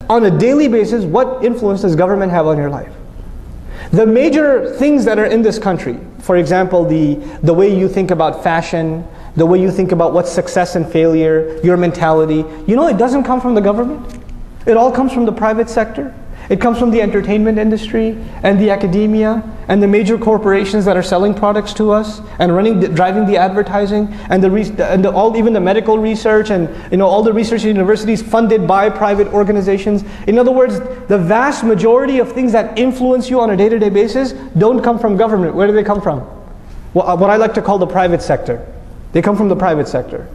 On a daily basis, what influence does government have on your life? The major things that are in this country, for example, the way you think about fashion, the way you think about what's success and failure, your mentality, it doesn't come from the government. It all comes from the private sector. It comes from the entertainment industry and the academia and the major corporations that are selling products to us and driving the advertising and even the medical research and all the research universities funded by private organizations. In other words, the vast majority of things that influence you on a day-to-day basis don't come from government. Where do they come from? What I like to call the private sector. They come from the private sector.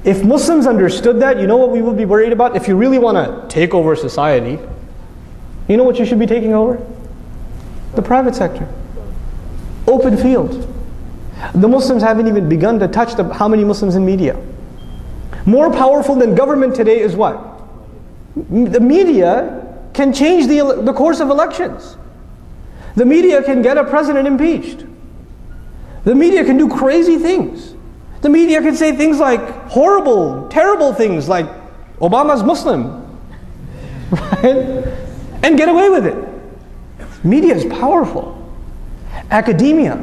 If Muslims understood that, you know what we would be worried about? If you really want to take over society, you know what you should be taking over? The private sector. Open field. The Muslims haven't even begun to touch how many Muslims in media. More powerful than government today is what? The media can change the course of elections. The media can get a president impeached. The media can do crazy things. The media can say things like horrible, terrible things like Obama's Muslim. Right? And get away with it. Media is powerful. Academia,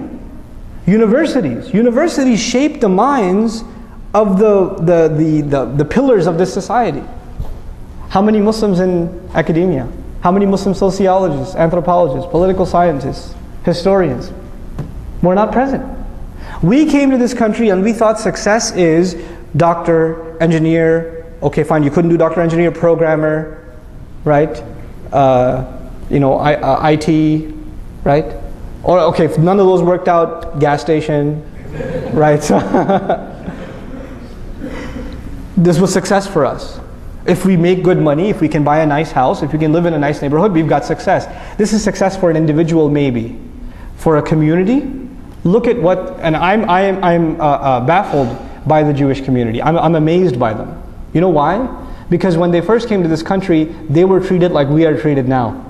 universities shape the minds of the pillars of this society. How many Muslims in academia? How many Muslim sociologists, anthropologists, political scientists, historians? We're not present. We came to this country and we thought success is doctor, engineer. Okay, fine, you couldn't do doctor, engineer, programmer, right? IT, right? Or okay, if none of those worked out, gas station, right? So this was success for us. If we make good money, if we can buy a nice house, if we can live in a nice neighborhood, we've got success. This is success for an individual, maybe. For a community, look at what, and I'm baffled by the Jewish community. I'm amazed by them. You know why? Because when they first came to this country, they were treated like we are treated now.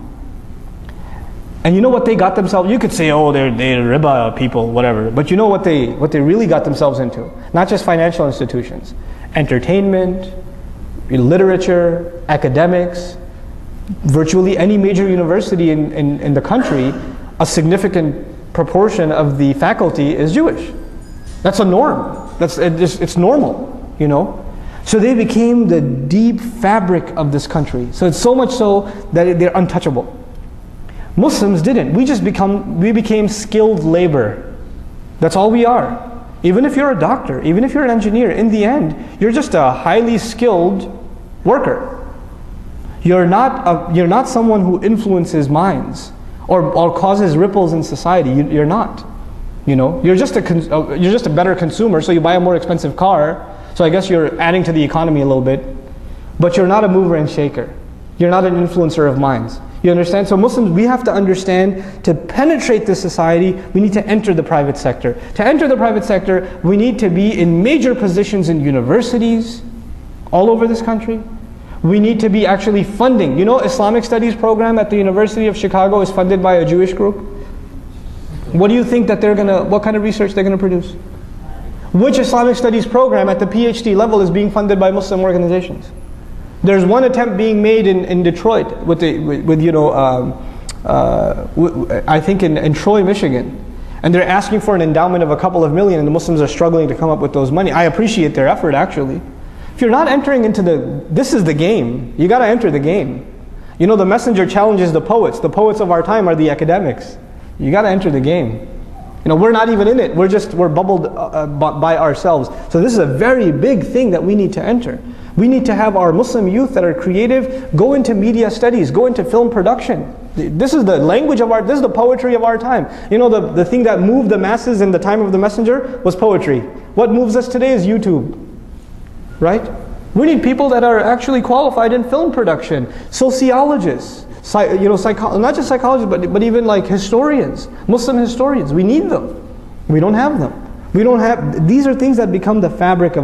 And you know what they got themselves? You could say, oh, they're riba people, whatever. But you know what they really got themselves into? Not just financial institutions. Entertainment, literature, academics, virtually any major university in the country, a significant proportion of the faculty is Jewish. That's a norm. It's normal, So they became the deep fabric of this country. So it's so much so that they're untouchable. Muslims didn't. We became skilled labor. That's all we are. Even if you're a doctor, even if you're an engineer, in the end, you're just a highly skilled worker. You're not someone who influences minds or causes ripples in society. You're not. You're just a better consumer. So you buy a more expensive car. So I guess you're adding to the economy a little bit, but you're not a mover and shaker. You're not an influencer of minds. You understand? So Muslims, we have to understand, to penetrate this society, we need to enter the private sector. To enter the private sector, we need to be in major positions in universities all over this country. We need to be actually funding. Islamic studies program at the University of Chicago is funded by a Jewish group. What do you think that what kind of research they're going to produce? Which Islamic studies program at the PhD level is being funded by Muslim organizations? There's one attempt being made in Detroit I think in Troy, Michigan. And they're asking for an endowment of a couple of million, and the Muslims are struggling to come up with those money. I appreciate their effort, actually. If you're not entering into this is the game. You got to enter the game. The messenger challenges the poets. The poets of our time are the academics. You got to enter the game. We're not even in it. We're bubbled by ourselves. So this is a very big thing that we need to enter. We need to have our Muslim youth that are creative go into media studies, go into film production. This is the language of this is the poetry of our time. The thing that moved the masses in the time of the messenger was poetry. What moves us today is YouTube. Right? We need people that are actually qualified in film production, sociologists, not just psychologists, but even like historians, Muslim historians. We need them. We don't have them. These are things that become the fabric of